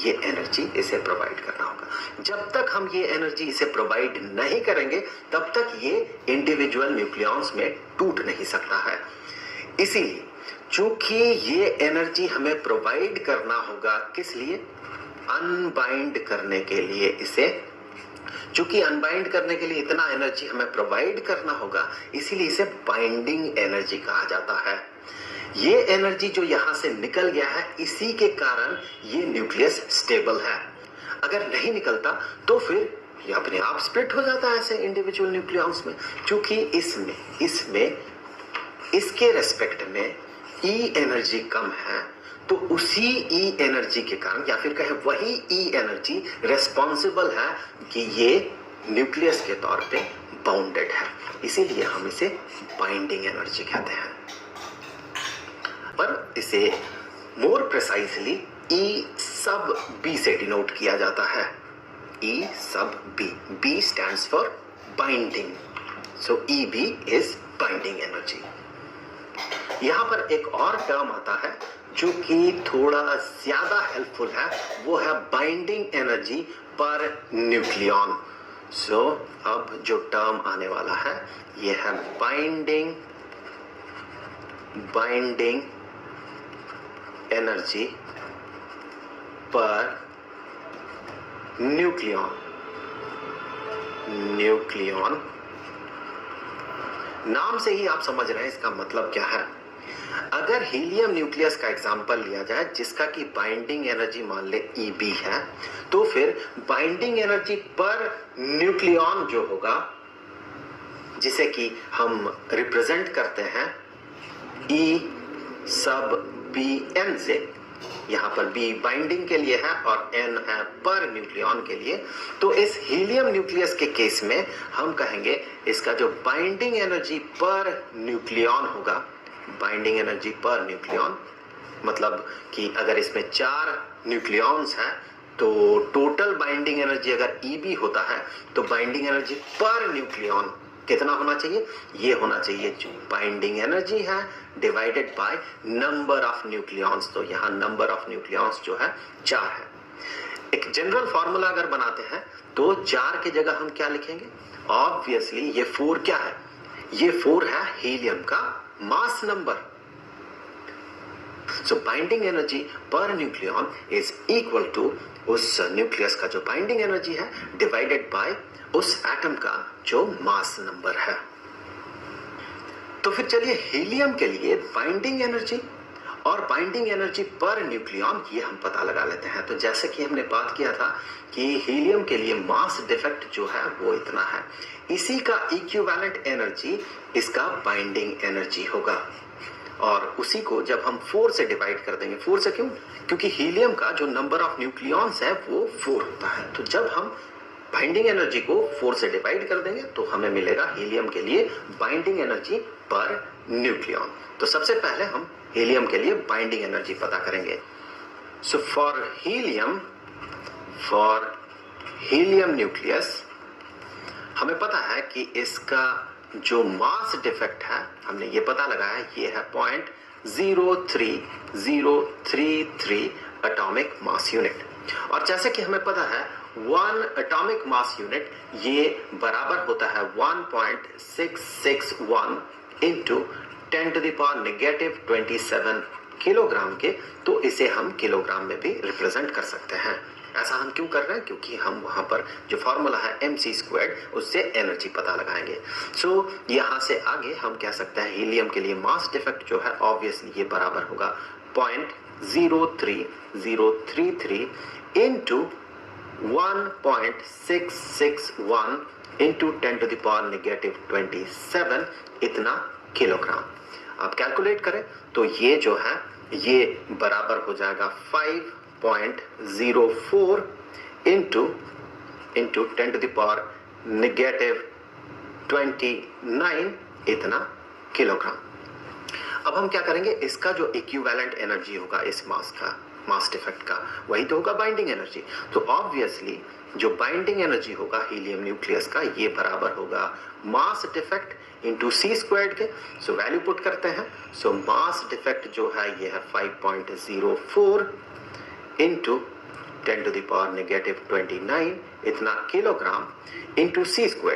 ये एनर्जी इसे प्रोवाइड करना होगा। जब तक हम ये एनर्जी इसे प्रोवाइड नहीं करेंगे तब तक ये इंडिविजुअल न्यूक्लियॉन्स में टूट नहीं सकता है। इसीलिए चूंकि ये एनर्जी हमें प्रोवाइड करना होगा, किस लिए? अनबाइंड करने के लिए। इसे चूंकि अनबाइंड करने के लिए इतना एनर्जी हमें प्रोवाइड करना होगा, इसीलिए इसे बाइंडिंग एनर्जी कहा जाता है। ये एनर्जी जो यहां से निकल गया है, इसी के कारण ये न्यूक्लियस स्टेबल है। अगर नहीं निकलता तो फिर ये अपने आप स्प्लिट हो जाता है ऐसे इंडिविजुअल न्यूक्लियॉन्स में। क्योंकि इसमें इसके रेस्पेक्ट में ई एनर्जी कम है, तो उसी ई एनर्जी के कारण, या फिर कहे वही ई एनर्जी रेस्पॉन्सिबल है कि ये न्यूक्लियस के तौर पे बाउंडेड है। इसीलिए हम इसे बाइंडिंग एनर्जी कहते हैं। पर इसे मोर प्रिसाइजली ई सब बी से डिनोट किया जाता है। ई सब B, B stands for binding, so E B is binding energy. यहां पर एक और टर्म आता है जो कि थोड़ा ज्यादा हेल्पफुल है, वो है बाइंडिंग एनर्जी पर न्यूक्लियॉन। सो अब जो टर्म आने वाला है ये है बाइंडिंग एनर्जी पर न्यूक्लियॉन। नाम से ही आप समझ रहे हैं इसका मतलब क्या है। अगर हीलियम न्यूक्लियस का एग्जांपल लिया जाए जिसका कि बाइंडिंग एनर्जी मान ले Eb है, तो फिर बाइंडिंग एनर्जी पर न्यूक्लियॉन जो होगा, जिसे कि हम रिप्रेजेंट करते हैं E सब Bn से, यहां पर B बाइंडिंग के लिए है और N है पर न्यूक्लियॉन के लिए, तो इस हीलियम न्यूक्लियस के केस में हम कहेंगे इसका जो बाइंडिंग एनर्जी पर न्यूक्लियॉन होगा, बाइंडिंग एनर्जी पर न्यूक्लियॉन मतलब कि अगर इसमें 4 न्यूक्लियॉन्स हैं तो टोटल बाइंडिंग एनर्जी अगर Eb होता है तो बाइंडिंग एनर्जी पर न्यूक्लियॉन कितना होना चाहिए? ये होना चाहिए जो बाइंडिंग एनर्जी है divided by number of nucleons. तो यहाँ नंबर ऑफ न्यूक्लियॉन्स जो है 4 है। एक जनरल फॉर्मूला अगर बनाते हैं तो 4 की जगह हम क्या लिखेंगे? ऑब्वियसली ये 4 क्या है? ये 4 है हीलियम का मास नंबर। सो बाइंडिंग एनर्जी पर न्यूक्लियॉन इज इक्वल टू उस न्यूक्लियस का जो बाइंडिंग एनर्जी है डिवाइडेड बाय उस एटम का जो मास नंबर है। तो फिर चलिए हीलियम के लिए बाइंडिंग एनर्जी और बाइंडिंग एनर्जी पर न्यूक्लियॉन ये हम पता लगा लेते हैं। तो जैसे कि हमने बात किया था कि हीलियम के लिए मास डिफेक्ट जो है वो इतना है, इसी का इक्विवेलेंट एनर्जी इसका बाइंडिंग एनर्जी होगा। और उसी को जब हम 4 से डिवाइड कर देंगे, 4 से क्यों? क्योंकि हीलियम का जो नंबर ऑफ न्यूक्लियॉन्स है वो 4 होता है। तो जब हम बाइंडिंग एनर्जी को 4 से डिवाइड कर देंगे तो हमें मिलेगा हीलियम के लिए बाइंडिंग एनर्जी पर न्यूक्लियॉन। तो सबसे पहले हम हीलियम के लिए बाइंडिंग एनर्जी पता करेंगे। सो फॉर हीलियम न्यूक्लियस हमें पता है कि इसका जो मास डिफेक्ट है हमने ये पता लगाया, ये है 0.03033 एटॉमिक मास यूनिट। और जैसे कि हमें पता है 1 एटॉमिक मास यूनिट ये बराबर होता है 1.661 इंटू 10⁻⁻27 किलोग्राम के। तो इसे हम किलोग्राम में भी रिप्रेजेंट कर सकते हैं। ऐसा हम क्यों कर रहे हैं? क्योंकि हम वहां पर जो फॉर्मूला है mc² उससे एनर्जी पता लगाएंगे। सो यहां से आगे हम कह सकते हैं हीलियम के लिए मास डिफेक्ट जो है ऑब्वियसली ये बराबर होगा 0.03033 इंटू 1.661 इंटू 10⁻⁻27 इतना किलोग्राम। आप कैलकुलेट करें तो ये जो है ये बराबर हो जाएगा 5.04 इंटू 10⁻⁻29 इतना किलोग्राम। अब हम क्या करेंगे? इसका जो इक्विवेलेंट एनर्जी होगा इस मास का, मास डिफेक्ट का, वही तो होगा बाइंडिंग एनर्जी। तो ऑब्वियसली जो बाइंडिंग एनर्जी होगा हीलियम न्यूक्लियस का ये बराबर होगा मास डिफेक्ट इंटू c² के। सो वैल्यू पुट करते हैं। सो मास डिफेक्ट जो है ये है 5.04 इंटू 10 to the power -29 इतना किलोग्राम इंटू सी स्क्वायर